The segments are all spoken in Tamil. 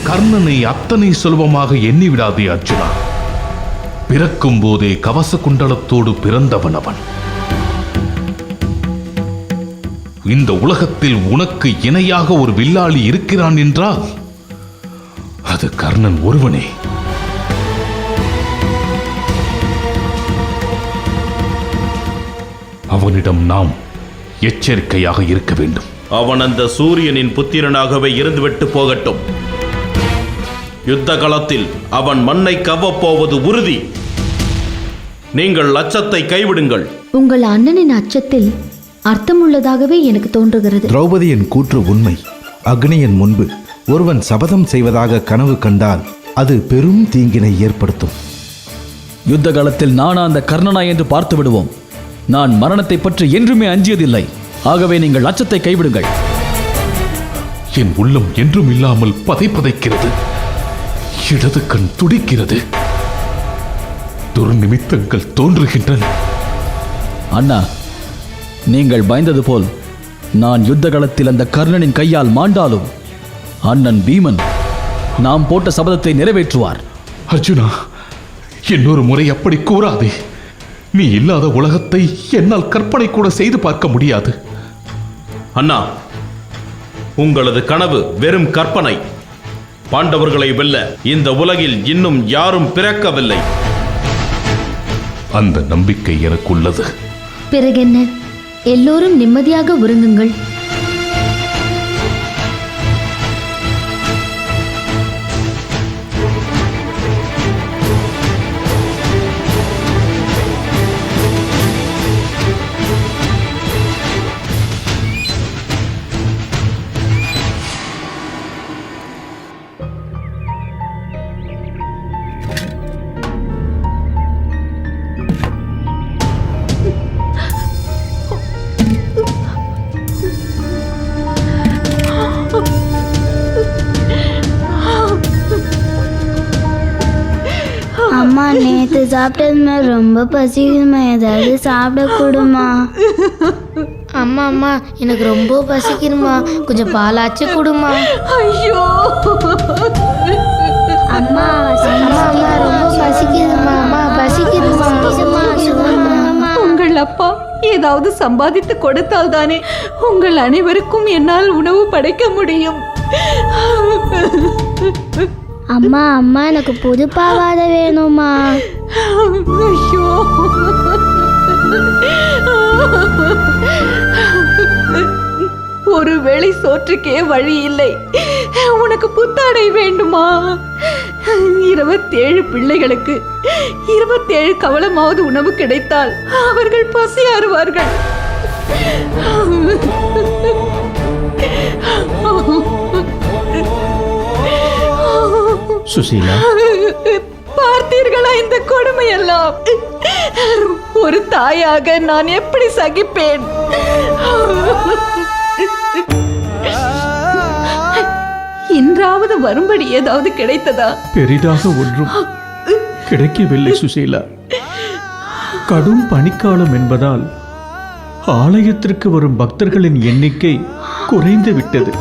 கர்ணனை அத்தனை சுலபமாக எண்ணிவிடாதே அர்ஜுனா. பிறக்கும் போதே கவச குண்டலத்தோடு பிறந்தவன் அவன். இந்த உலகத்தில் உனக்கு இணையாக ஒரு வில்லாளி இருக்கிறான் என்றால் அது கர்ணன் ஒருவனே. அவனிடம் நாம் எச்சரிக்கையாக இருக்க வேண்டும். அவன் அந்த சூரியனின் புத்திரனாகவே இருந்துவிட்டு போகட்டும். யுத்த களத்தில் அவன் மண்ணை கவ்வப்போவது உறுதி. நீங்கள் அச்சத்தை கைவிடுங்கள். உங்கள் அண்ணனின் அச்சத்தில் அர்த்தமுள்ளதாகவே எனக்கு தோன்றுகிறது. திரௌபதியின் கூற்று உண்மை. அக்னியின் முன்பு ஒருவன் சபதம் செய்வதாக கனவு கண்டால் அது பெரும் தீங்கினை ஏற்படுத்தும். யுத்த காலத்தில் நானா அந்த கர்ணனா என்று பார்த்து விடுவோம். நான் மரணத்தை பற்றி என்றுமே அஞ்சியதில்லை. ஆகவே நீங்கள் அச்சத்தை கைவிடுங்கள். என் உள்ளம் என்றும் இல்லாமல் பதைக்கிறது. இடது கண் துடிக்கிறது. துர்நிமித்தங்கள் தோன்றுகின்றன. அண்ணா, நீங்கள் பயந்தது போல் நான் யுத்த காலத்தில் அந்த கர்ணனின் கையால் மாண்டாலும் அண்ணன் பீமன் நாம் போட்ட சபதத்தை நிறைவேற்றுவார். அர்ஜுனா, இன்னொரு முறை அப்படி கூறாதே. நீ இல்லாத உலகத்தை என்னால் கற்பனை கூட செய்து பார்க்க முடியாது. அண்ணா, உங்களது கனவு வெறும் கற்பனை. பாண்டவர்களை வெல்ல இந்த உலகில் இன்னும் யாரும் பிறக்கவில்லை. அந்த நம்பிக்கை எனக்குள்ளது. பிறகென்ன, எல்லோரும் நிம்மதியாக உறங்குங்கள். அம்மா, நேற்று சாப்பிட்டதுமே ரொம்ப பசிக்குதுமா, ஏதாவது சாப்பிட கொடுமா. அம்மா அம்மா, எனக்கு ரொம்ப பசிக்குதுமா, கொஞ்சம் பாலாச்சு கொடுமா. ஐயோ அம்மா அம்மா அம்மா, ரொம்ப பசிக்குதுமா, அம்மா பசிக்குதுமா. உங்கள் அப்பா ஏதாவது சம்பாதித்து கொடுத்தால் தானே உங்கள் அனைவருக்கும் என்னால் உணவு படைக்க முடியும். அம்மா அம்மா, எனக்கு புது பாவாடை வேணுமா. ஐயோ, ஒரு வேளை சோற்றுக்கே வழி இல்லை, உனக்கு புத்தாடை வேண்டுமா? 27 பிள்ளைகளுக்கு 27 கவளமாவது உணவு கிடைத்தால் அவர்கள் பசியாறுவார்கள். சுசீலா, பார்த்தீர்களா இந்த கொடுமையெல்லாம்? ஒரு தாயாக நான் எப்படி சகிப்பேன்? இன்றாவது வரும்படி ஏதாவது கிடைத்ததா? பெரிதாக ஒன்றும் கிடைக்கவில்லை சுசீலா. கடும் பனிக்காலம் என்பதால் ஆலயத்திற்கு வரும் பக்தர்களின் எண்ணிக்கை குறைந்து விட்டது.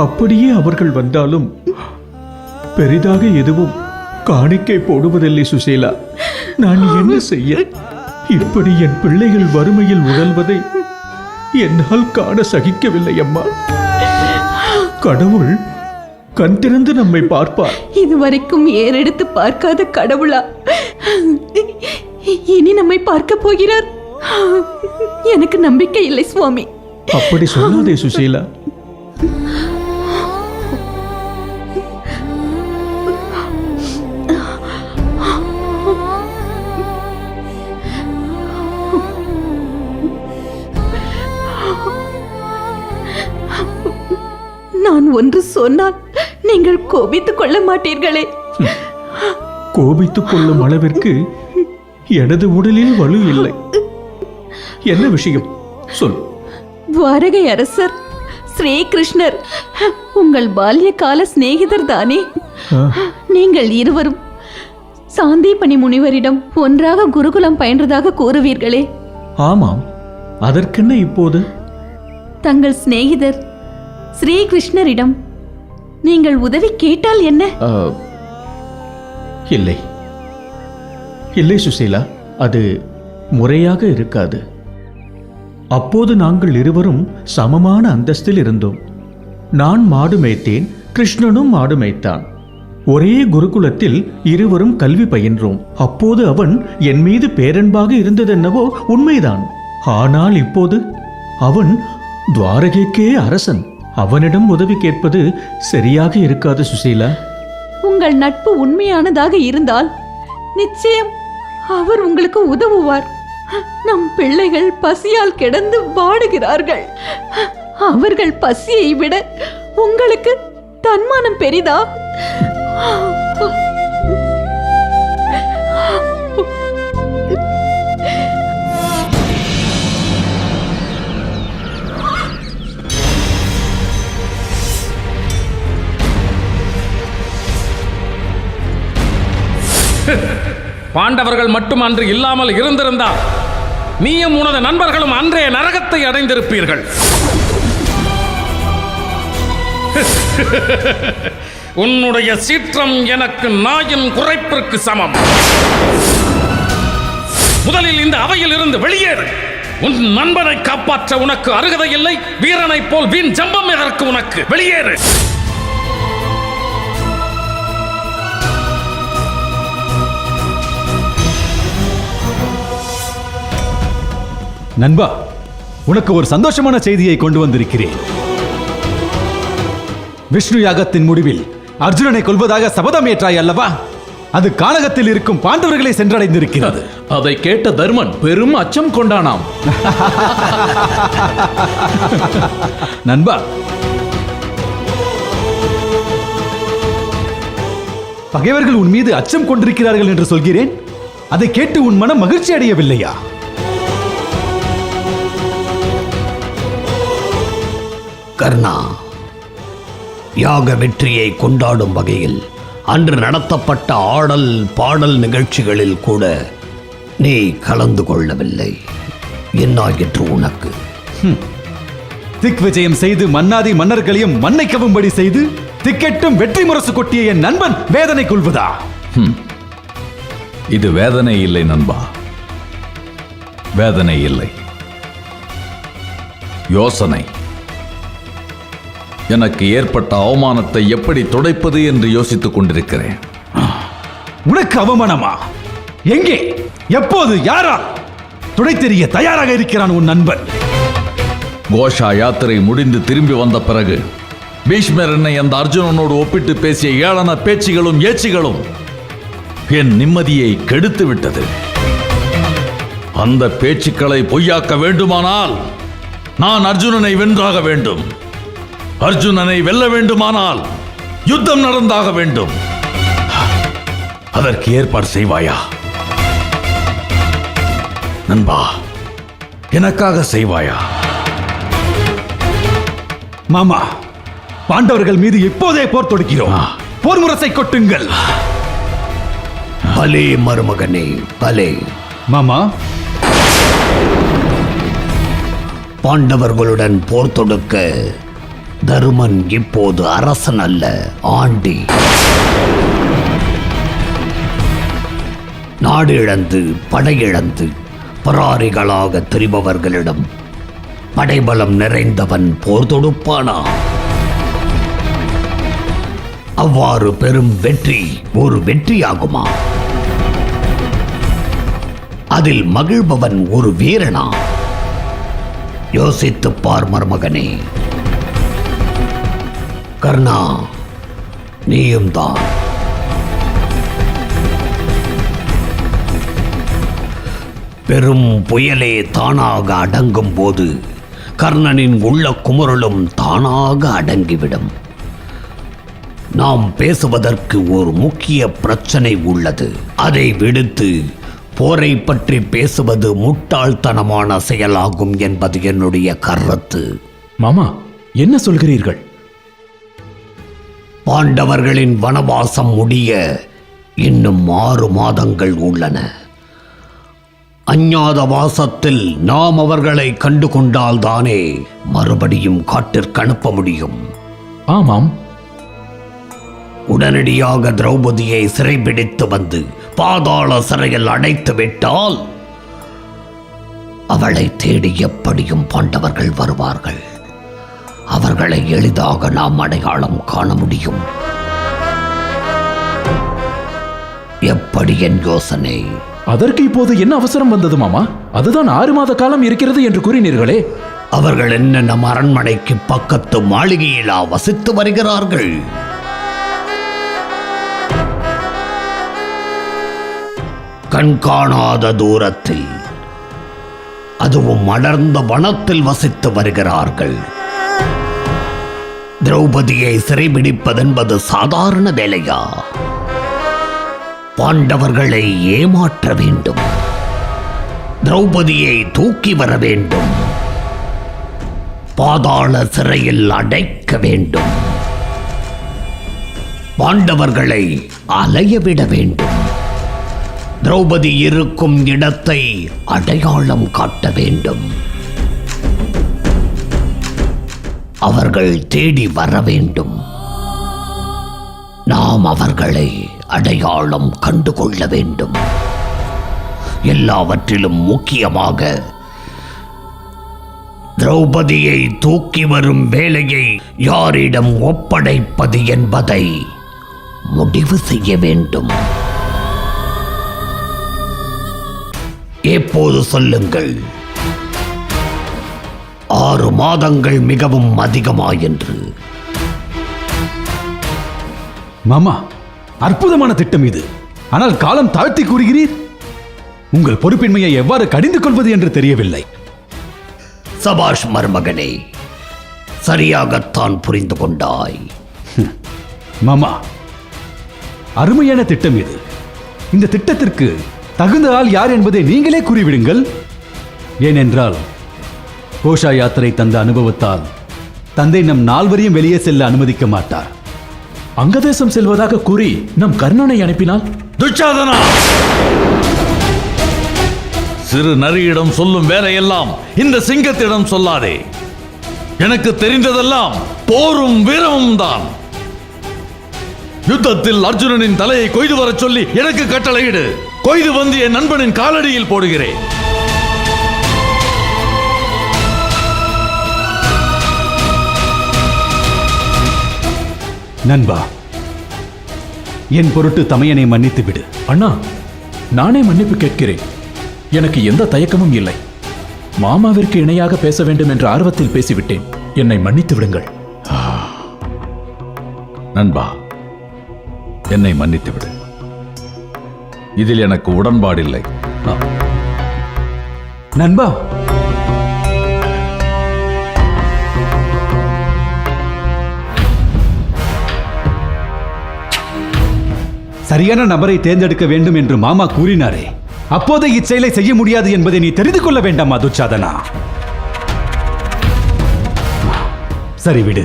அப்படியே அவர்கள் வந்தாலும் பெரிதாக எதுவும் காணிக்கை போடுவதில்லை சுசீலா. நான் என்ன செய்ய? இப்படி என் பிள்ளைகள் வறுமையில் உழல்வதை என்னால் காண சகிக்கவில்லை அம்மா. கடவுள் கண் திறந்து நம்மை பார்ப்பார். இதுவரைக்கும் ஏறெடுத்து பார்க்காத கடவுளா இனி நம்மை பார்க்க போகிறார்? எனக்கு நம்பிக்கை இல்லை சுவாமி. அப்படி சொல்லாதே சுசீலா. நான் ஒன்று சொன்னால் நீங்கள் கோபித்துக் கொள்ள மாட்டீர்களே. கோபித்துக் கொள்ளும் அளவிற்கு எனது உடலில் வலு இல்லை. என்ன விஷயம் சொல். துவாரகை அரசர் ஸ்ரீகிருஷ்ணர் உங்கள் பால்ய கால சிநேகிதர் தானே? நீங்கள் இருவரும் சாந்தீபனி முனிவரிடம் ஒன்றாக குருகுலம் பயின்றதாக கூறுவீர்களே? ஆமாம், அதற்கென்ன இப்போது? தங்கள் சிநேகிதர் ஸ்ரீகிருஷ்ணரிடம் நீங்கள் உதவி கேட்டால் என்ன? இல்லை இல்லை சுசீலா, அது முறையாக இருக்காது. அப்போது நாங்கள் இருவரும் சமமான அந்தஸ்தில் இருந்தோம். நான் மாடு மேய்த்தேன், கிருஷ்ணனும் மாடு மேய்த்தான். ஒரே குருகுலத்தில் இருவரும் கல்வி பயின்றோம். அப்போது அவன் என் மீது பேரன்பாக இருந்ததென்னவோ உண்மைதான். ஆனால் இப்போது அவன் துவாரகைக்கே அரசன். அவனிடம் உதவி கேட்பது சரியாக இருக்காது சுசீலா. உங்கள் நட்பு உண்மையானதாக இருந்தால் நிச்சயம் அவர் உங்களுக்கு உதவுவார். நம் பிள்ளைகள் பசியால் கிடந்து வாடுகிறார்கள். அவர்கள் பசியை விட உங்களுக்கு தன்மானம் பெரிதா? பாண்டவர்கள் மட்டும் அன்று இல்லாமல் இருந்திருந்தால் நீயும் உனது நண்பர்களும் அன்றைய நரகத்தை அடைந்திருப்பீர்கள். உன்னுடைய சீற்றம் எனக்கு நாயின் குறைப்பிற்கு சமம். முதலில் இந்த அவையில் இருந்து வெளியேறு. உன் நண்பனை காப்பாற்ற உனக்கு அருகதை இல்லை. வீரனை போல் வீண் ஜம்பம் எதற்கு உனக்கு? வெளியேறு. நண்பா, உனக்கு ஒரு சந்தோஷமான செய்தியை கொண்டு வந்திருக்கிறேன். விஷ்ணு யாகத்தின் முடிவில் அர்ஜுனனை கொல்வதாக சபதம் ஏற்றாய் அல்லவா? அது கானகத்தில் இருக்கும் பாண்டவர்களை சென்றடைந்திருக்கிறது. அதை கேட்ட தர்மன் பெரும் அச்சம் கொண்டானாம். நண்பா, பகைவர்கள் உன் மீது அச்சம் கொண்டிருக்கிறார்கள் என்று சொல்கிறேன். அதை கேட்டு உன் மனம் மகிழ்ச்சி அடையவில்லையா? கர்ணா, யாக வெற்றியை கொண்டாடும் வகையில் அன்று நடத்தப்பட்ட ஆடல் பாடல் நிகழ்ச்சிகளில் கூட நீ கலந்து கொள்ளவில்லை. என்னாயிற்று உனக்கு? திக் விஜயம் செய்து மன்னாதி மன்னர்களையும் மண்ணை கவும்படி செய்து திக்கெட்டும் வெற்றி முரசு கொட்டிய என் நண்பன் வேதனை கொள்வதா? இது வேதனை இல்லை நண்பா, வேதனை இல்லை, யோசனை. எனக்கு ஏற்பட்ட அவமானத்தை எப்படி துடைப்பது என்று யோசித்துக் கொண்டிருக்கிறேன். உனக்கு அவமானமா? எங்கே, எப்போது, யாரால்? துடைத்தெறிய தயாராக இருக்கிறான் உன் நண்பன். கோஷா யாத்திரை முடிந்து திரும்பி வந்த பிறகு பீஷ்மர் என்னை அந்த அர்ஜுனனோடு ஒப்பிட்டு பேசிய ஏளன பேச்சுகளும் ஏச்சுகளும் என் நிம்மதியை கெடுத்து விட்டது. அந்த பேச்சுக்களை பொய்யாக்க வேண்டுமானால் நான் அர்ஜுனனை வென்றாக வேண்டும். அர்ஜுனனை வெல்ல வேண்டுமானால் யுத்தம் நடந்தாக வேண்டும். அதற்கு ஏற்பாடு செய்வாயா நண்பா? எனக்காக செய்வாயா? மாமா, பாண்டவர்கள் மீது இப்போதே போர் தொடுக்கிறோம். போர் முரசை கொட்டுங்கள். பலே மருமகனே, பலே. மாமா, பாண்டவர்களுடன் போர் தொடுக்க தருமன் இப்போது அரசன் அல்ல, ஆண்டி. நாடு இழந்து படையிழந்து பராரிகளாக திரிபவர்களிடம் படைபலம் நிறைந்தவன் போர் தொடுப்பானா? அவ்வாறு பெரும் வெற்றி ஒரு வெற்றியாகுமா? அதில் மகிழ்பவன் ஒரு வீரனா? யோசித்துப் பார் மருமகனே. கர்ணா, நீயும் தான். பெரும் புயலே தானாக அடங்கும் போது கர்ணனின் உள்ள குமுறலும் தானாக அடங்கிவிடும். நாம் பேசுவதற்கு ஒரு முக்கிய பிரச்சனை உள்ளது. அதை விடுத்து போரை பற்றி பேசுவது முட்டாள்தனமான செயலாகும் என்பது என்னுடைய கருத்து. மாமா, என்ன சொல்கிறீர்கள்? பாண்டவர்களின் வனவாசம் முடிய இன்னும் 6 மாதங்கள் உள்ளன. அஞ்ஞாத வாசத்தில் நாம் அவர்களை கண்டு கொண்டால்தானே மறுபடியும் காட்டிற்கு அனுப்ப முடியும். ஆமாம், உடனடியாக திரௌபதியை சிறைபிடித்து வந்து பாதாள சிறையில் அடைத்து விட்டால் அவளை தேடி எப்படியும் பாண்டவர்கள் வருவார்கள். அவர்களை எளிதாக நாம் அடையாளம் காண முடியும். எப்படி என் யோசனை? அதற்கு இப்போது என்ன அவசரம் வந்தது மாமா? அதுதான் 6 மாத காலம் இருக்கிறது என்று கூறினீர்களே. அவர்கள் என்ன நம் அரண்மனைக்கு பக்கத்து மாளிகையிலா வசித்து வருகிறார்கள்? கண்காணாத தூரத்தில், அதுவும் அடர்ந்த வனத்தில் வசித்து வருகிறார்கள். திரௌபதியை சிறைபிடிப்பதென்பது சாதாரண வேலையா? பாண்டவர்களை ஏமாற்ற வேண்டும். திரௌபதியை தூக்கி வர வேண்டும். பாதாள சிறையில் அடைக்க வேண்டும். பாண்டவர்களை அலையவிட வேண்டும். திரௌபதி இருக்கும் இடத்தை அடையாளம் காட்ட வேண்டும். அவர்கள் தேடி வர வேண்டும். நாம் அவர்களை அடையாளம் கண்டுகொள்ள வேண்டும். எல்லாவற்றிலும் முக்கியமாக திரௌபதியை தூக்கி வரும் வேலையை யாரிடம் ஒப்படைப்பது என்பதை முடிவு செய்ய வேண்டும். எப்போது சொல்லுங்கள். 6 மாதங்கள் மிகவும் அதிகமாயென்று. மாமா, அற்புதமான திட்டம் இது. ஆனால் காலம் தாழ்த்தி கூறுகிறீர். உங்கள் பொறுப்பின்மையை எவ்வாறு கடிந்து கொள்வது என்று தெரியவில்லை. சபாஷ் மருமகனே, சரியாகத்தான் புரிந்து கொண்டாய். மாமா, அருமையான திட்டம் இது. இந்த திட்டத்திற்கு தகுந்த ஆள் யார் என்பதை நீங்களே கூறிவிடுங்கள். ஏனென்றால் கோஷா யாத்திரை தந்த அனுபவத்தால் தந்தை நம் 4 வரையும் வெளியே செல்ல அனுமதிக்க மாட்டார். அங்கதேசம் செல்வதாக கூறி நம் கர்ணனை அனுப்பினால்? துச்சாதனா, சிறு நரியிடம் சொல்லும் வேலையெல்லாம் இந்த சிங்கத்திடம் சொல்லாதே. எனக்கு தெரிந்ததெல்லாம் போரும் வீரமும் தான். யுத்தத்தில் அர்ஜுனனின் தலையை கொய்து வரச் சொல்லி எனக்கு கட்டளையிடு. கொய்து வந்து என் நண்பனின் காலடியில் போடுகிறேன். நண்பா, என் பொருட்டு தமையனை மன்னித்து விடு. அண்ணா, நானே மன்னிப்பு கேட்கிறேன். எனக்கு எந்த தயக்கமும் இல்லை. மாமாவிற்கு இணையாக பேச வேண்டும் என்ற ஆர்வத்தில் பேசிவிட்டேன். என்னை மன்னித்து விடுங்கள். நண்பா, என்னை மன்னித்து விடு. இதில் எனக்கு உடன்பாடில்லை. நண்பா, சரியான நபரை தேர்ந்தெடுக்க வேண்டும் என்று மாமா கூறினாரே, அப்போதே இச்செயலை செய்ய முடியாது என்பதை நீ தெரிந்து கொள்ள வேண்டாமா துச்சாதனா? சரி விடு.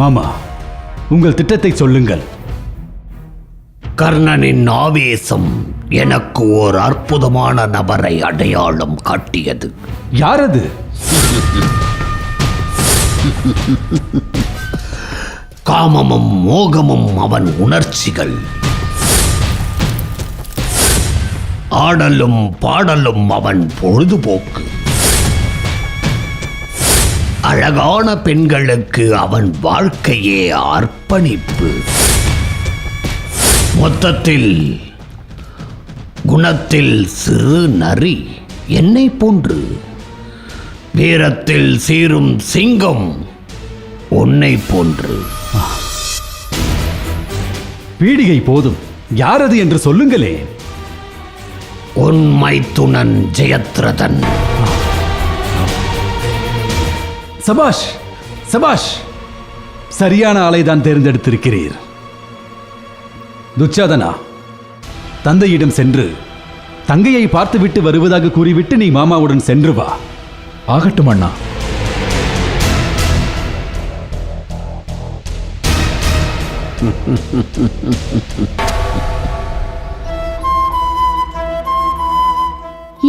மாமா, உங்கள் திட்டத்தை சொல்லுங்கள். கர்ணனின் ஆவேசம் எனக்கு ஓர் அற்புதமான நபரை அடையாளம் காட்டியது. யார் அது? காமமும் மோகமும் அவன் உணர்ச்சிகள். ஆடலும் பாடலும் அவன் பொழுதுபோக்கு. அழகான பெண்களுக்கு அவன் வாழ்க்கையே அர்ப்பணிப்பு. மொத்தத்தில் குணத்தில் சிறு நரி, என்னை போன்று. வீரத்தில் சீரும் சிங்கம், உன்னை போன்று. பீடிகை போதும். யார் அது என்று சொல்லுங்களே. உண்மை துணன் ஜெயத்ரதன். சபாஷ், சபாஷ். சரியான ஆளை தான் தேர்ந்தெடுத்திருக்கிறீர். துச்சாதனா, தந்தையிடம் சென்று தங்கையை பார்த்துவிட்டு வருவதாக கூறிவிட்டு நீ மாமாவுடன் சென்று வா. ஆகட்டும் அண்ணா.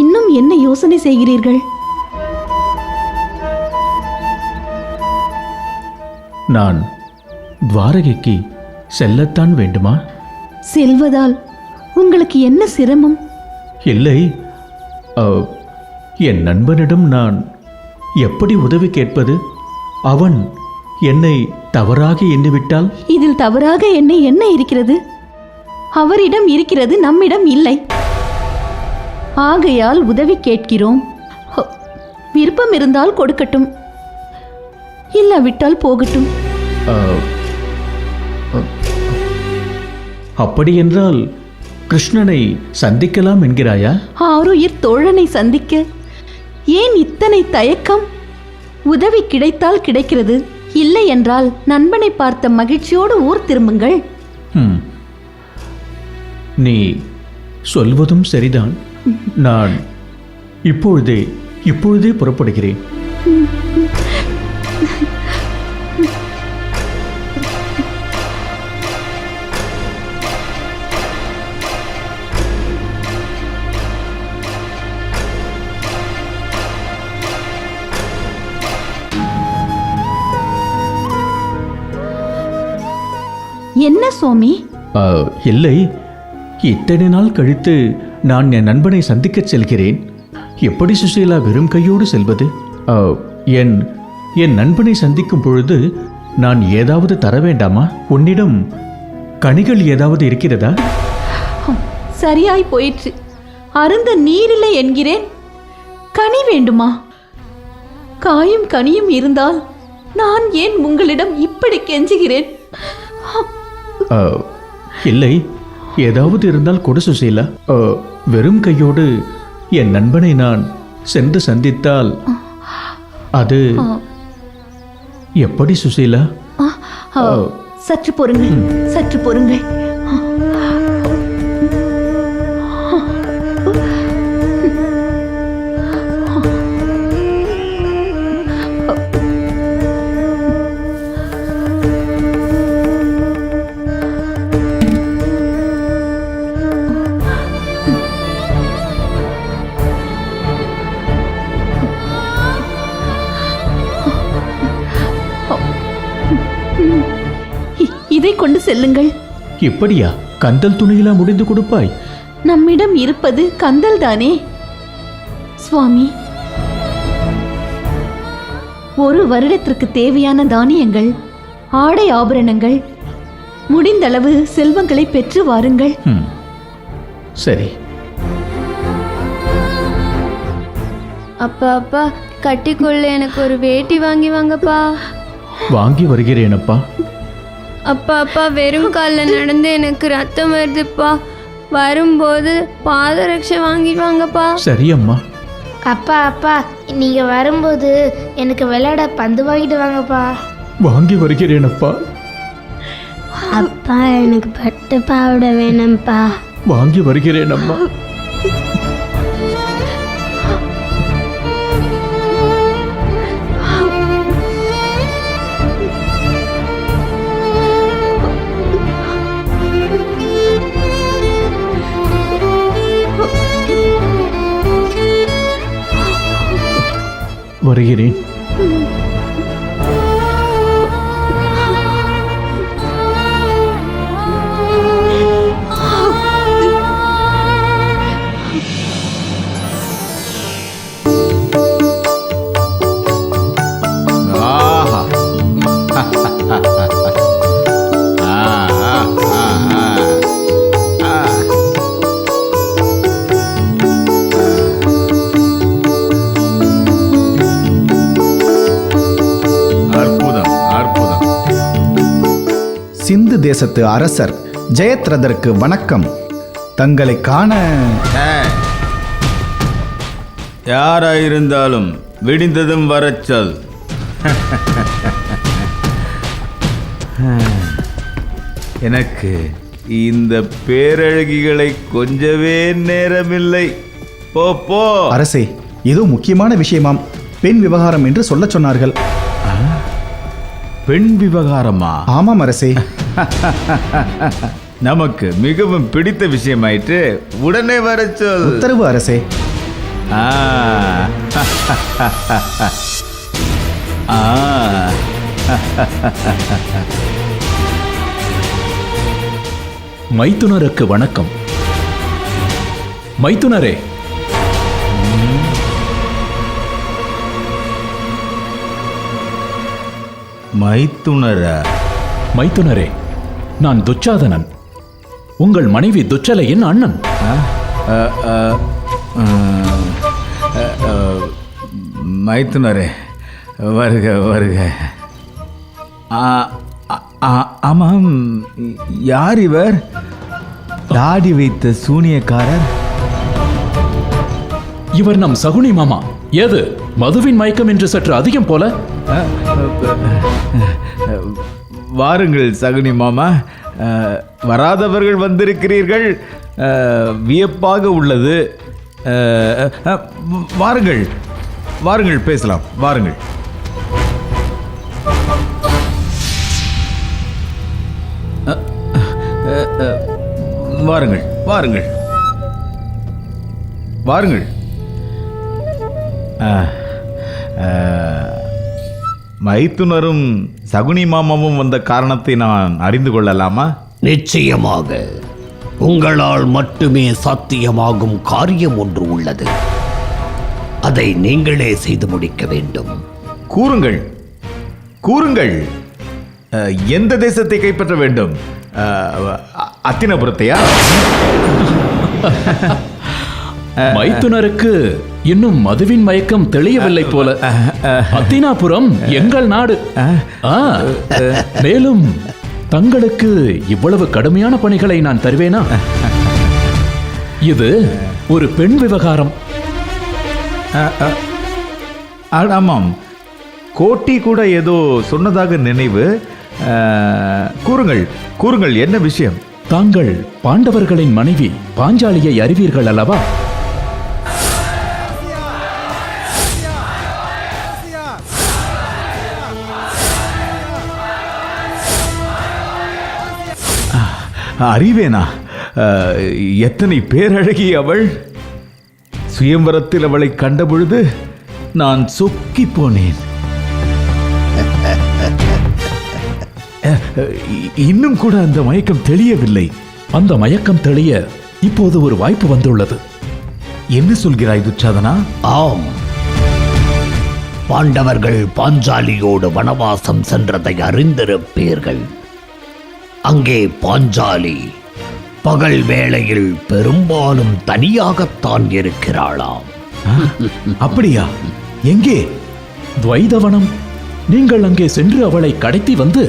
இன்னும் என்ன யோசனை செய்கிறீர்கள்? நான் துவாரகைக்கு செல்லத்தான் வேண்டுமா? செல்வதால் உங்களுக்கு என்ன சிரமம்? இல்லை, என் நண்பனிடம் நான் எப்படி உதவி கேட்பது? அவன் என்னை தவறாக எண்ணிவிட்டால்? இதில் தவறாக என்ன இருக்கிறது? அவரிடம் இருக்கிறது, நம்மிடம் இல்லை. ஆகையால் உதவி கேட்கிறோம். விருப்பம் இருந்தால் கொடுக்கட்டும், இல்லாவிட்டால் போகட்டும். அப்படியென்றால் கிருஷ்ணனை சந்திக்கலாம் என்கிறாயா? ஆருயிர் தோழனை சந்திக்க ஏன் இத்தனை தயக்கம்? உதவி கிடைத்தால் கிடைக்கிறது, இல்லை என்றால் நண்பனை பார்த்த மகிழ்ச்சியோடு ஊர் திரும்புங்கள். நீ சொல்வதும் சரிதான். நான் இப்பொழுதே புறப்படுகிறேன். என்ன சுவாமி? இல்லை, இத்தனை நாள் கழித்து நான் என் நண்பனை சந்திக்கச் செல்கிறேன். எப்படி சுசீலா வெறும் கையோடு செல்வது? என் நண்பனை சந்திக்கும் பொழுது நான் ஏதாவது தர வேண்டாமா? உன்னிடம் கனிகள் ஏதாவது இருக்கிறதா? சரியாய் போயிற்று. அருந்த நீரில்லை என்கிறேன், கனி வேண்டுமா? காயும் கனியும் இருந்தால் நான் ஏன் உங்களிடம் இப்படி கெஞ்சுகிறேன்? இல்லை, ஏதாவது இருந்தால் கொடு சுசீலா. வெறும் கையோடு என் நண்பனை நான் சென்று சந்தித்தால் அது எப்படி சுசீலா? சற்று பொறுங்கள், சற்று பொறுங்கள். இதை கொண்டு செல்லுங்கள். இப்படியா? கந்தல் துணியிலா முடிந்து கொடுப்பாய்? நம்மிடம் இருப்பது கந்தல் தானே சுவாமி. ஒரு வருடத்திற்கு தேவையான தானியங்கள், ஆடை ஆபரணங்கள், முடிந்தளவு செல்வங்களை பெற்று வாருங்கள். சரி. அப்பா அப்பா, கட்டிக்கொள்ள எனக்கு ஒரு வேட்டி வாங்கி வாங்கப்பா. வாங்கி வருகிறேனப்பா. அப்பா அப்பா, வெறும் காலில் நடந்து எனக்கு ரத்தம் வருதுப்பா. வரும்போது பாதரட்சை வாங்கிட்டு வாங்கப்பா. சரி அம்மா. அப்பா அப்பா, நீங்க வரும்போது எனக்கு விளையாட பந்து வாங்கிட்டு வாங்கப்பா. வாங்கி வருகிறேனப்பா. அப்பா, எனக்கு பட்டு பாவாடை வேணும்ப்பா. வாங்கி வருகிறேன் அம்மா. வருகிறேன். சிந்து தேசத்து அரசர் ஜெயத்ரதருக்கு வணக்கம். தங்களை காண யாராயிருந்தாலும் விடிந்ததும் வரச்சொல். எனக்கு இந்த பேரழகிகளை கொஞ்சவே நேரமில்லை. போ போ. அரசே, ஏதோ முக்கியமான விஷயமாம். பெண் விவகாரம் என்று சொல்ல சொன்னார்கள். பெண் விவகாரமா? ஆமாம் அரசே. நமக்கு மிகவும் பிடித்த விஷயமாயிற்று. உடனே வர சொல். உத்தரவு அரசே. மைத்துனருக்கு வணக்கம். மைத்துனரே, மைத்துனரே, நான் துச்சாதனன், உங்கள் மனைவி துச்சலையின் அண்ணன். மைத்துனரே, வருக வருக. ஆமாம், யார் இவர்? தாடி வைத்த சூனியக்காரர்? இவர் நம் சகுனி மாமா. ஏது மதுவின் மயக்கம் என்று சற்று அதிகம் போல? வாருங்கள் சகுனி மாமா, வராதவர்கள் வந்திருக்கிறீர்கள், வியப்பாக உள்ளது. வாருங்கள் வாருங்கள், பேசலாம், வாருங்கள். வாருங்கள் வாருங்கள் வாருங்கள். மைத்துனரும் சகுனி மாமாவும் வந்த காரணத்தை நான் அறிந்து கொள்ளலாமா? நிச்சயமாக. உங்களால் மட்டுமே சாத்தியமாகும் காரியம் ஒன்று உள்ளது. அதை நீங்களே செய்து முடிக்க வேண்டும். கூறுங்கள் கூறுங்கள். எந்த தேசத்தை கைப்பற்ற வேண்டும்? அத்தினபுரத்தையா? மைத்துனருக்கு இன்னும் மதுவின் மயக்கம் தெளியவில்லை போல. அத்தினாபுரம் எங்கள் நாடு. மேலும் தங்களுக்கு இவ்வளவு கடுமையான பணிகளை நான் தருவேனா? இது ஒரு பெண் விவகாரம். ஆமாம், கோட்டி கூட ஏதோ சொன்னதாக நினைவு. கூறுங்கள் கூறுங்கள், என்ன விஷயம்? தாங்கள் பாண்டவர்களின் மனைவி பாஞ்சாலியை அறிவீர்கள் அல்லவா? அறிவேனா? எத்தனை பேரழகி அவள்! சுயம்பரத்தில் அவளை கண்டபொழுது நான் சொக்கி போனேன். இன்னும் கூட அந்த மயக்கம் தெளியவில்லை. அந்த மயக்கம் தெளிய இப்போது ஒரு வாய்ப்பு வந்துள்ளது. என்ன சொல்கிறாய் துச்சாதனா? ஆம், பாண்டவர்கள் பாஞ்சாலியோடு வனவாசம் சென்றதை அறிந்திருப்பீர்கள். அங்கே பாஞ்சாலி பகல் வேளையில் பெரும்பாலும் தனியாகத்தான் இருக்கிறாளாம். அப்படியா? எங்கே? துவைதவனம். நீங்கள் அங்கே சென்று அவளை கடத்தி வந்து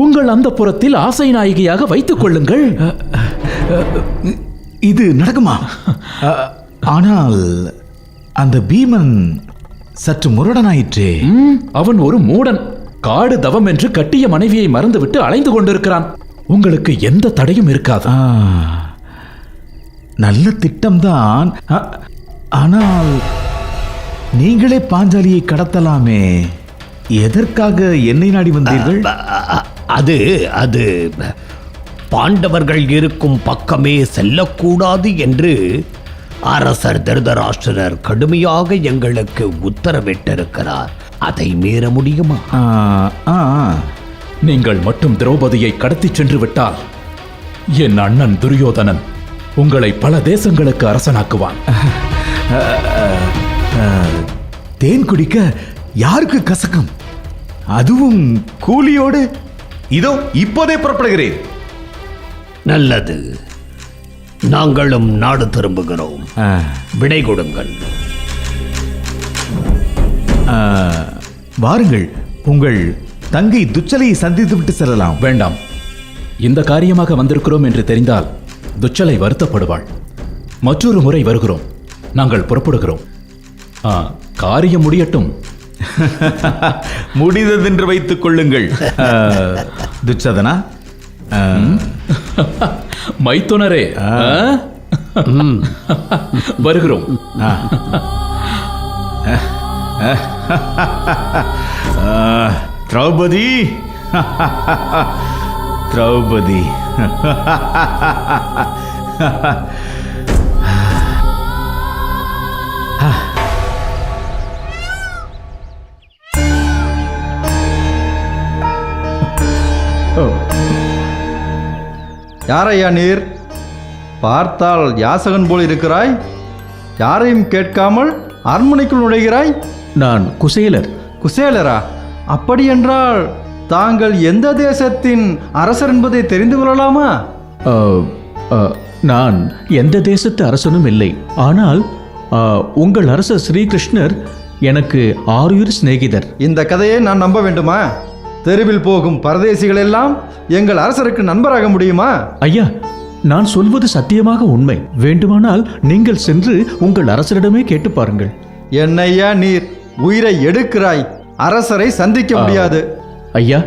உங்கள் அந்த புறத்தில் ஆசை நாயகியாக வைத்துக் கொள்ளுங்கள். இது நடக்குமா? ஆனால் அந்த பீமன் சற்று முரடனாயிற்றே. அவன் ஒரு மூடன். காடு தவம் என்று கட்டிய மனைவியை மறந்துவிட்டு அலைந்து கொண்டிருக்கிறான். உங்களுக்கு எந்த தடையும் இருக்காது. நல்ல திட்டம்தான். ஆனால் நீங்களே பாஞ்சாலியை கடத்தலாமே. எதற்காக என்னை நாடி வந்தீர்கள்? அது அது பாண்டவர்கள் இருக்கும் பக்கமே செல்லக்கூடாது என்று அரசர் திருதராஷ்டிரர் கடுமையாக எங்களுக்கு உத்தரவிட்டிருக்கிறார். அதை மீற முடியுமா? நீங்கள் மட்டும் திரௌபதியை கடத்தி சென்று விட்டால் என் அண்ணன் துரியோதனன் உங்களை பல தேசங்களுக்கு அரசனாக்குவான். தேன் குடிக்க யாருக்கு கசக்கும்? அதுவும் கூலியோடு. இதோ இப்போதே புறப்படுகிறேன். நல்லது, நாங்களும் நாடு திரும்புகிறோம். விடை கொடுங்கள். வாருங்கள், உங்கள் தங்கை துச்சலையை சந்தித்து விட்டு செல்லலாம். வேண்டாம். இந்த காரியமாக வந்திருக்கிறோம் என்று தெரிந்தால் துச்சலை வருத்தப்படுவாள். மற்றொரு முறை வருகிறோம். நாங்கள் புறப்படுகிறோம். காரியம் முடியட்டும். முடிந்ததென்று வைத்துக் கொள்ளுங்கள். துச்சதனா, மைத்துனரே, வருகிறோம். திரௌபதி, திரௌபதி. யாரையா நீர்? பார்த்தால் யாசகன் போல் இருக்கிறாய். யாரையும் கேட்காமல் அரண்மனைக்குள் நுழைகிறாய். நான் குசேலர். குசேலரா? அப்படியென்றால் தாங்கள் எந்த தேசத்தின் அரசர் என்பதை தெரிந்து கொள்ளலாமா? நான் எந்த தேசத்து அரசனும் இல்லை. ஆனால் உங்கள் அரசர் ஸ்ரீகிருஷ்ணர் எனக்கு ஆருயிர் சிநேகிதர். இந்த கதையை நான் நம்ப வேண்டுமா? தெருவில் போகும் பரதேசிகள் எல்லாம் எங்கள் அரசருக்கு நண்பராக முடியுமா? ஐயா, நான் சொல்வது சத்தியமாக உண்மை. வேண்டுமானால் நீங்கள் சென்று உங்கள் அரசரிடமே கேட்டு பாருங்கள். என்னையா நீர் உயிரை எடுக்கிறாய்? அரசரை சந்திக்க முடியாது. ஐயா,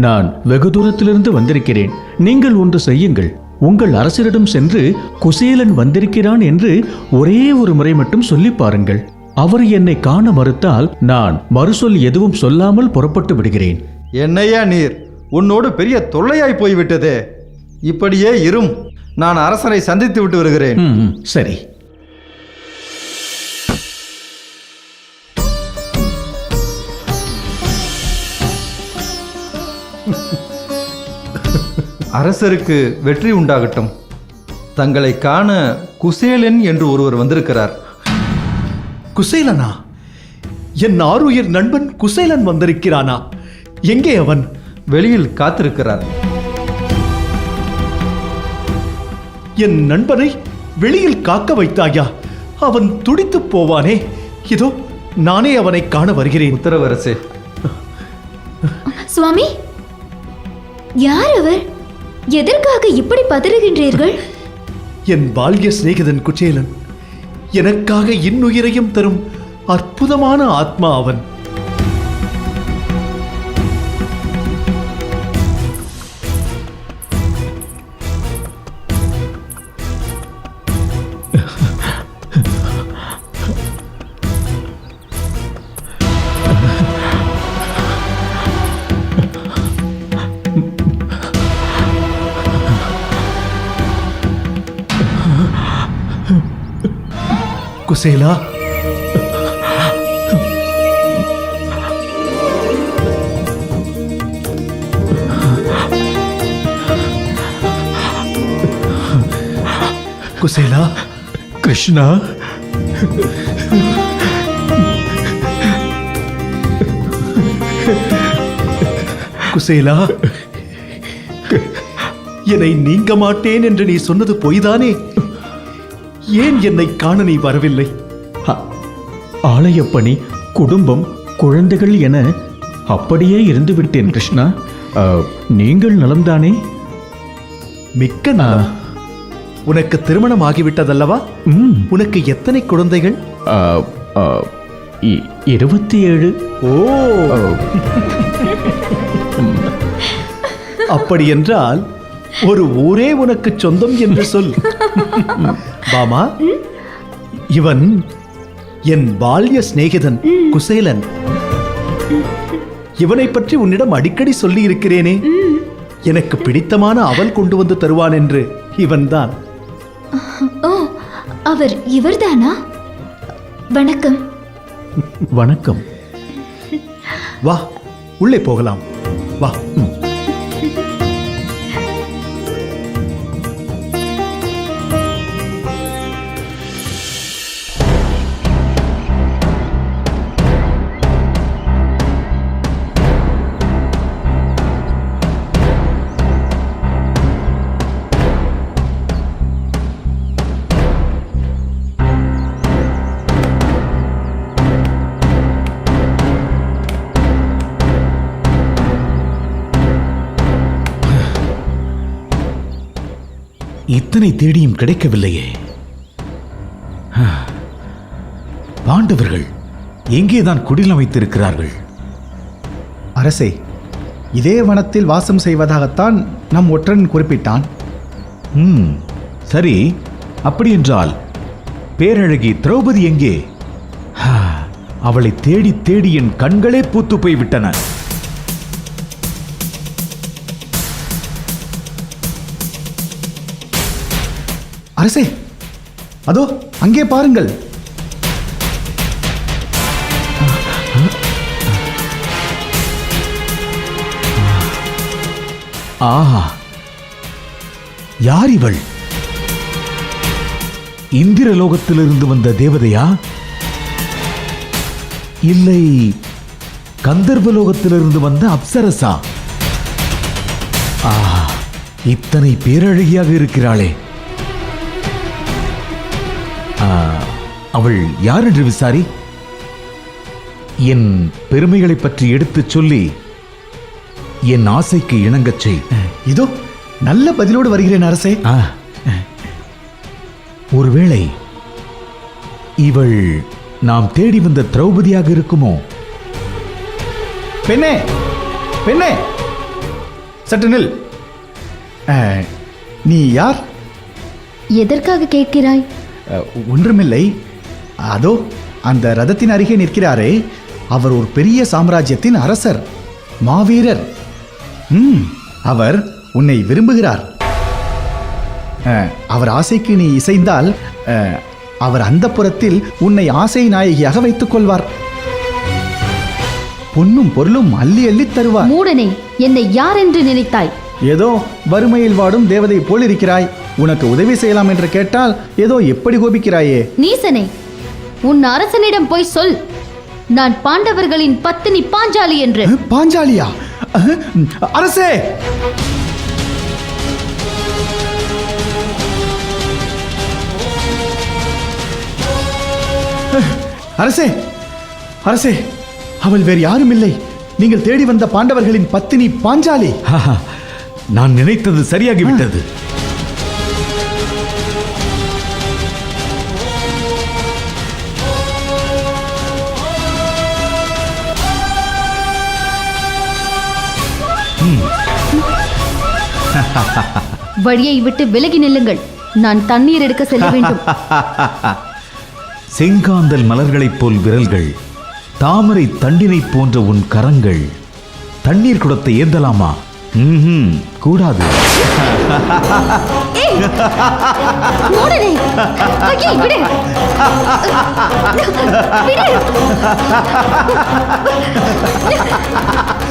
நான் வெகு தூரத்திலிருந்து வந்திருக்கிறேன். நீங்கள் ஒன்று செய்யுங்கள். உங்கள் அரசரிடம் சென்று குசேலன் வந்திருக்கிறான் என்று ஒரே ஒரு முறை மட்டும் சொல்லி பாருங்கள். அவர் என்னை காண மறுத்தால் நான் மறுசொல் எதுவும் சொல்லாமல் புறப்பட்டு விடுகிறேன். என்னையா நீர், உன்னோடு பெரிய தொல்லையாய் போய்விட்டதே. இப்படியே இரும், நான் அரசரை சந்தித்து விட்டு வருகிறேன். சரி. அரசருக்கு வெற்றி உண்டாகட்டும். தங்களை காண குசேலன் என்று ஒருவர் வந்திருக்கிறார். குசேலனா? என் ஆருயிர் நண்பன் குசேலன் வந்திருக்கிறானா? எங்கே அவன்? வெளியில் காத்திருக்கிறார். என் நண்பனை வெளியில் காக்க வைத்தாயா? அவன் துடித்து போவானே. இதோ நானே அவனை காண வருகிறேன். உத்தரவரசே. சுவாமி, யார் அவர்? எதற்காக இப்படி பதறுகின்றீர்கள்? என் பால்ய சிநேகிதன் குச்சேலன். எனக்காக இன்னுயிரையும் தரும் அற்புதமான ஆத்மா அவன். குசேலா, குசேலா. கிருஷ்ணா, குசேலா, என்னை நீங்க மாட்டேன் என்று நீ சொன்னது பொய்தானே? ஏன் என்னை காண நீ வரவில்லை? ஆலயப்பணி, குடும்பம், குழந்தைகள் என அப்படியே இருந்து விட்டேன் கிருஷ்ணா. நீங்கள் நலம்தானே? மிக்க நலம். உனக்கு திருமணம் ஆகிவிட்டதல்லவா? உனக்கு எத்தனை குழந்தைகள்? 27. ஓ, அப்படி என்றால் ஒரு ஊரே உனக்கு சொந்தம் என்று சொல். பாமா, இவன் என் பால்ய சிநேகிதன் குசேலன். இவனை பற்றி உன்னிடம் அடிக்கடி சொல்லி இருக்கிறேனே. எனக்கு பிடித்தமான அவல் கொண்டு வந்து தருவான் என்று இவன்தான். ஓ, அவர் இவர்தானா? வணக்கம். வணக்கம். வா, உள்ளே போகலாம். வா. இத்தனை தேடியும் கிடைக்கவில்லையே. பாண்டவர்கள் எங்கேதான் குடில் அமைத்திருக்கிறார்கள்? அரசே, இதே வனத்தில் வாசம் செய்வதாகத்தான் நம் ஒற்றன் குறிப்பிட்டான். சரி, அப்படியென்றால் பேரழகி திரௌபதி எங்கே? அவளை தேடி தேடி என் கண்களே பூத்து போய்விட்டன. அரசே, அதோ அங்கே பாருங்கள். ஆஹா, யார் இவள்? இந்திரலோகத்திலிருந்து வந்த தேவதையா, இல்லை கந்தர்வலோகத்திலிருந்து வந்த அப்சரசா? ஆஹா, இத்தனை பேரழகியாக இருக்கிறாளே. அவள் யார் என்று விசாரி. என் பெருமைகளை பற்றி எடுத்துச் சொல்லி என் ஆசைக்கு இணங்கச் செய். இதோ நல்ல பதிலோடு வருகிறேன் அரசே. ஒருவேளை இவள் நாம் தேடி வந்த திரௌபதியாக இருக்குமோ? பெண்ணே, பெண்ணே, சற்று நில். நீ யார்? எதற்காக கேட்கிறாய்? ஒன்றுமில்லை. அதோ அந்த ரதத்தின் அருகே நிற்கிறாரே, அவர் ஒரு பெரிய சாம்ராஜ்யத்தின் அரசர், மாவீரர். அவர் உன்னை விரும்புகிறார். அவர் ஆசைக்கு நீ இசைந்தால் அவர் அந்த புறத்தில் உன்னை ஆசை நாயகியாக வைத்துக் கொள்வார். பொன்னும் பொருளும் அள்ளி அள்ளி தருவார். மூடனே, என்னை யார் என்று நினைத்தாய்? ஏதோ வறுமையில் வாடும் தேவதை போல் இருக்கிறாய். உனக்கு உதவி செய்யலாம் என்று கேட்டால் ஏதோ எப்படி கோபிக்கிறாயே. நீசனே, உன் அரசனிடம் போய் சொல், நான் பாண்டவர்களின் பத்தினி பாஞ்சாலி என்று. பாஞ்சாலியா? அரசே! அரசே, அரசே, அவள் வேறு யாரும் இல்லை. நீங்கள் தேடி வந்த பாண்டவர்களின் பத்தினி பாஞ்சாலி. நான் நினைத்தது சரியாகிவிட்டது. வழியை விட்டு விலகி நில்லுங்கள், நான் தண்ணீர் எடுக்க செல்ல வேண்டும். செங்காந்தல் மலர்களைப் போல் விரல்கள், தாமரை தண்டினை போன்ற உன் கரங்கள் தண்ணீர் குடத்தை ஏந்தலாமா? கூடாது. மூடனே, கையை விடு.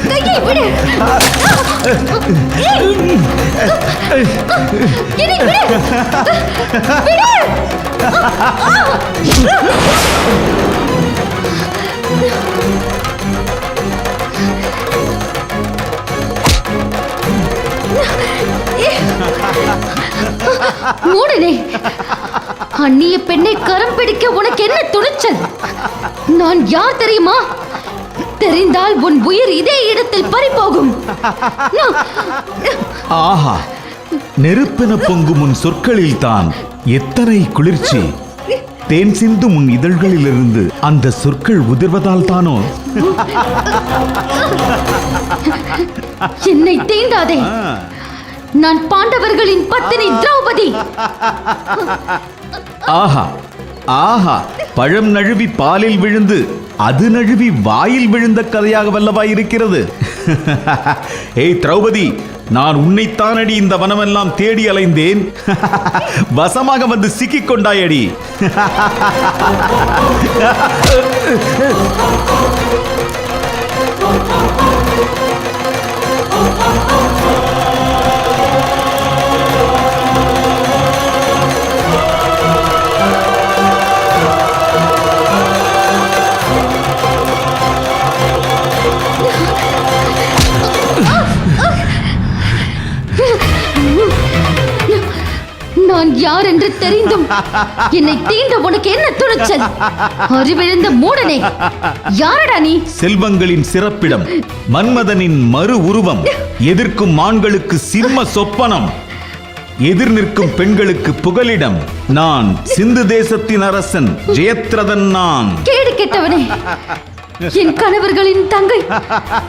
கையை விடு. என்னை விடு. விடு. மூடனே, அந்நிய பெண்ணை கரம் பிடிக்க உனக்கு என்ன துணிச்சல்? நான் யார் தெரியுமா? தெரிந்தால் உன் உயிர் இதே இடத்தில் பறிபோகும். ஆஹா, நெருப்பென பொங்கும் உன் சொற்களில் தான் எத்தனை குளிர்ச்சி. தேன் சிந்தும் உன் இதழ்களிலிருந்து அந்த சொற்கள் உதிர்வதால் தானோ? என்னை தீண்டாதே. நான் பாண்டவர்களின் பத்தினி திரௌபதி. ஆஹா, ஆஹா, பழம் நழுவி பாலில் விழுந்து அது நழுவி வாயில் விழுந்த கதையாக வல்லவா இருக்கிறது. ஏய் திரௌபதி, நான் உன்னைத்தானடி இந்த வனமெல்லாம் தேடி அலைந்தேன். வசமாக வந்து சிக்கிக் கொண்டாயடி. நான் யார் என்று தெரிந்தும் என்னை தீண்ட உனக்கு என்ன துணிச்சல்? அறிவிழந்த மூடனே, யாரடா நீ? செல்வங்களின் சிறப்பிடம், மன்மதனின் மறு உருவம், எதிர்க்கும் ஆண்களுக்கு சிம்ம சொப்பனம், எதிர் நிற்கும் பெண்களுக்கு புகலிடம். நான் சிந்து தேசத்தின் அரசன் ஜெயத்ரதன். நான் கேடு கெட்டவனே, என் கணவர்களின் தங்கை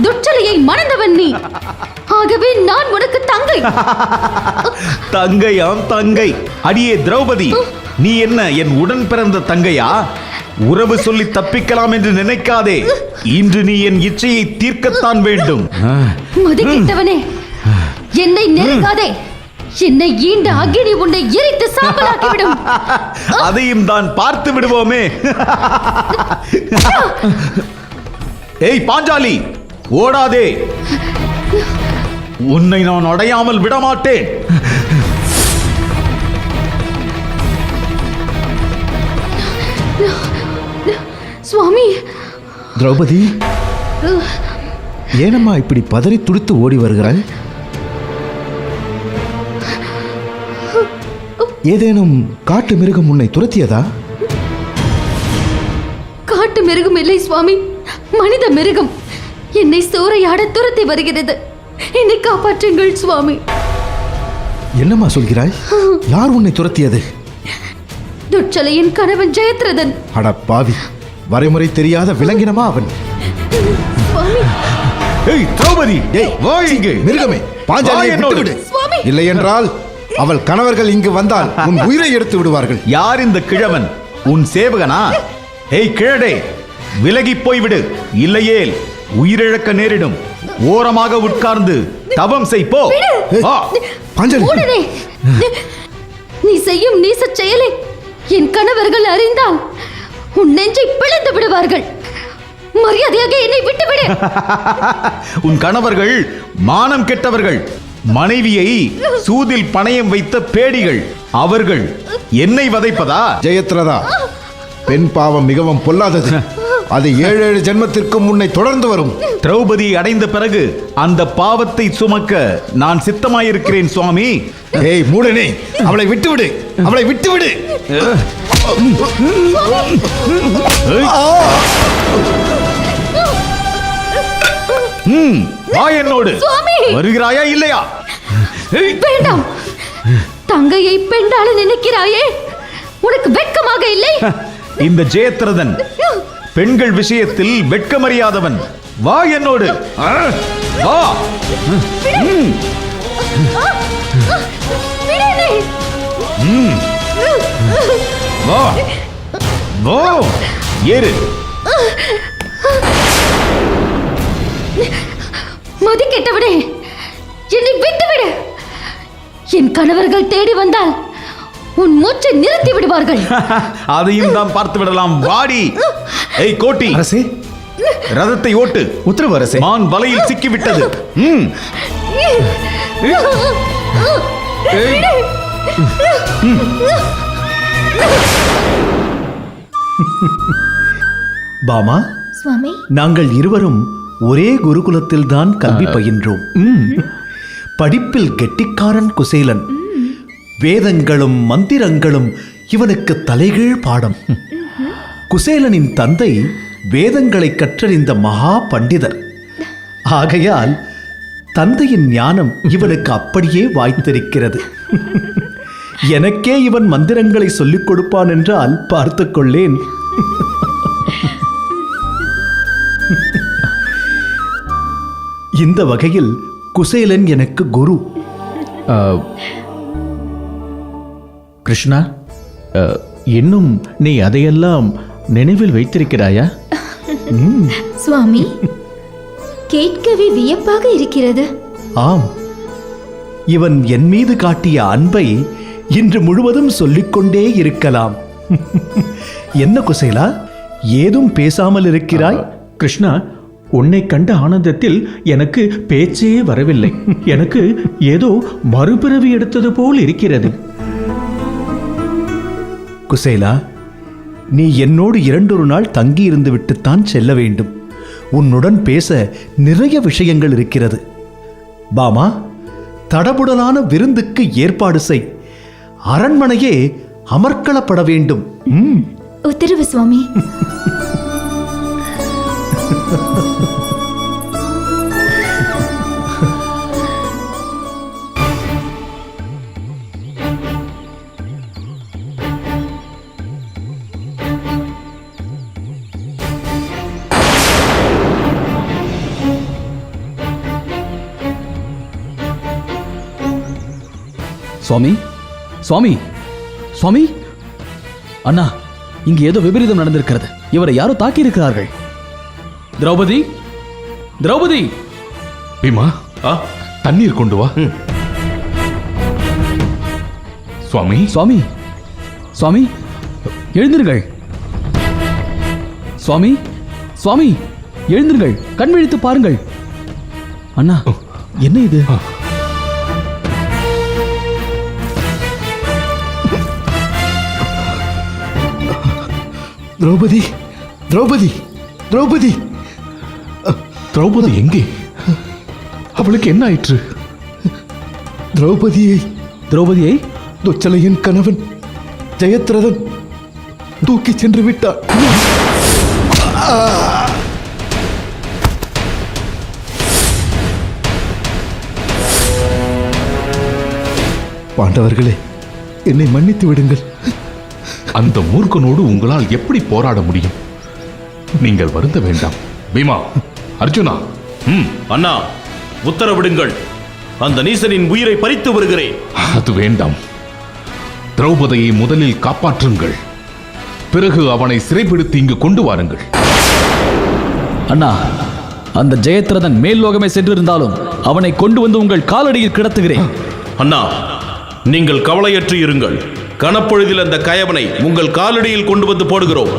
துச்சலையை மணந்தவன் நீ. ஆகவே நான் உனக்கு தங்கை. தங்கையாம் தங்கை. அடியே திரௌபதி, நீ என்ன என் உடன் பிறந்த தங்கையா? உறவு சொல்லி தப்பிக்கலாம் என்று நினைக்காதே. இன்று நீ என் இச்சையை தீர்க்கத்தான் வேண்டும். மதி கெட்டவனே, என்னை நெருங்காதே. என்னை ஈண்ட அக்கினி உன்னை எரித்து சாம்பலாக்கிவிடும். அதையும் தான் பார்த்து விடுவோமே. ஏய் பாஞ்சாலி, ஓடாதே. உன்னை நான் அடையாமல் விடமாட்டேன். சுவாமி, திரௌபதி, ஏனம்மா இப்படி பதறி துடித்து ஓடி வருகிறாய்? ஏதேனும் காட்டு மிருகம் உன்னை துரத்தியதா? காட்டு மிருகம் இல்லை சுவாமி, மனித மிருகம் என்னை சூறையாட துரத்தி வருகிறது. என்னை காப்பாற்றுங்கள் சுவாமி. என்னம்மா சொல்கிறாய்? யார் உன்னை துரத்தியது? துச்சலையின் கணவன் ஜெயத்ரதன். அட பாவி, வரைமுறை தெரியாத விலங்கினமா அவன்? சுவாமி, ஏய் திரௌபதி, ஏய் வா இங்கே. மிருகமே, பாஞ்சாலியை விட்டுவிடு. சுவாமி, இல்லை என்றால் அவள் கணவர்கள் இங்கு வந்தால் உன் உயிரை எடுத்து விடுவார்கள். யார் இந்த கிழவன்? உன் சேவகனா? ஏய் கிழடே, விலகி போய்விடு, இல்லையேல் உயிரிழக்க நேரிடும். ஓரமாக உட்கார்ந்து தவம் செய் போ. வா. உடனே நீ செய்யும் நீச செயலை என் கணவர்கள் அறிந்தால் உன் நெஞ்சை பிளந்து விடுவார்கள். மரியாதையாக என்னை விட்டுவிடு. உன் கணவர்கள் மானம் கெட்டவர்கள், மனைவியை சூதில் பணயம் வைத்த பேடிகள். அவர்கள் என்னை வதைப்பதா? ஜெயத்ரதா, பெண் பாவம் மிகவும் பொல்லாதது. அது 7 ஜென்மத்திற்கு முன்னை தொடர்ந்து வரும். திரௌபதி அடைந்த பிறகு அந்த பாவத்தை சுமக்க நான் சித்தமாயிருக்கிறேன் சுவாமி. ஏய் மூடனே, அவளை விட்டுவிடு, அவளை விட்டுவிடு. வா என்னோடு. வருகிறாயா இல்லையா? வேண்டாம். தங்கையை பெண்டால நினைக்கிறாயே, உனக்கு வெட்கமாக இல்லை? இந்த ஜெயத்ரதன் பெண்கள் விஷயத்தில் வெட்கமறியாதவன். வா என்னோடு. வா. வா. வா. ஏறு. மதி கெட்டவனே, என்னை விட்டுவிடு. என் கணவர்கள் தேடி வந்தால் உன் மூச்சை நிறுத்தி விடுவார்கள். அதையும் தான் பார்த்து விடலாம். வாடி. ஏய் கோட்டி, அரசே, ரதத்தை ஓட்டு. உத்தரவு அரசே. மான் வலையில் சிக்கிவிட்டது. பாமா, சுவாமி, நாங்கள் இருவரும் ஒரே குருகுலத்தில் தான் கல்வி பயின்றோம். படிப்பில் கெட்டிக்காரன் குசேலன். வேதங்களும் மந்திரங்களும் இவனுக்கு தலைகீழ் பாடம். குசேலனின் தந்தை வேதங்களை கற்றறிந்த மகா பண்டிதர். ஆகையால் தந்தையின் ஞானம் இவனுக்கு அப்படியே வாய்த்திருக்கிறது. எனக்கே இவன் மந்திரங்களை சொல்லிக் கொடுப்பான் என்றால் பார்த்துக் கொள்ளேன். இந்த வகையில் குசேலன் எனக்கு குரு. கிருஷ்ணா, இன்னும் நீ அதையெல்லாம் நினைவில் வைத்திருக்கிறாயா? சுவாமி, கேட்கவே வியப்பாக இருக்கிறது. ஆம், இவன் என் மீது காட்டிய அன்பை இன்று முழுவதும் சொல்லிக்கொண்டே இருக்கலாம். என்ன குசேலா, ஏதும் பேசாமல் இருக்கிறாய்? கிருஷ்ணா, உன்னை கண்ட ஆனந்தத்தில் எனக்கு பேச்சே வரவில்லை. எனக்கு ஏதோ மறுபிறவி எடுத்தது போல் இருக்கிறது. குசேலா, நீ என்னோடு 2 நாள் தங்கி இருந்து விட்டுத்தான் செல்ல வேண்டும். உன்னுடன் பேச நிறைய விஷயங்கள் இருக்கிறது. பாமா, தடபுடலான விருந்துக்கு ஏற்பாடு செய். அரண்மனையே அமர்க்களப்பட வேண்டும். உத்தரவு சுவாமி. சுவாமி, சுவாமி, சுவாமி, அண்ணா, இங்கு ஏதோ விபரீதம் நடந்திருக்கிறது. இவரை யாரோ தாக்கி இருக்கிறார்கள். திரௌபதி, திரௌபதி. பீமா, தண்ணீர் கொண்டு வா. சுவாமி, சுவாமி, சுவாமி, எழுந்திருங்கள். சுவாமி, சுவாமி, எழுந்திருங்கள். கண் விழித்து பாருங்கள். அண்ணா, என்ன இது? திரௌபதி திரௌபதி திரௌபதி திரௌபதி எங்கே? அவளுக்கு என்ன ஆயிற்று? திரௌபதியை துச்சலையின் கணவன் ஜெயத்ரதன் தூக்கி சென்று விட்டார். பாண்டவர்களே, என்னை மன்னித்து விடுங்கள். அந்த மூர்க்கனோடு உங்களால் எப்படி போராட முடியும்? நீங்கள் வருந்த வேண்டாம். பீமா, அர்ஜுனா. அண்ணா, உத்தரவிடுங்கள். அந்த நீசனின் உயிரை பறித்து வருகிறேன். அது வேண்டாம். திரௌபதியை முதலில் காப்பாற்றுங்கள். பிறகு அவனை சிறைப்பிடித்து இங்கு கொண்டு வாருங்கள். அண்ணா, அந்த ஜெயத்ரதன் மேல் லோகமே சென்றிருந்தாலும் அவனை கொண்டு வந்து உங்கள் காலடியில் கிடத்துகிறேன். அண்ணா, நீங்கள் கவலையற்று இருங்கள். கனப்பொழுதில் அந்த கயவனை உங்கள் காலடியில் கொண்டு வந்து போடுகிறோம்.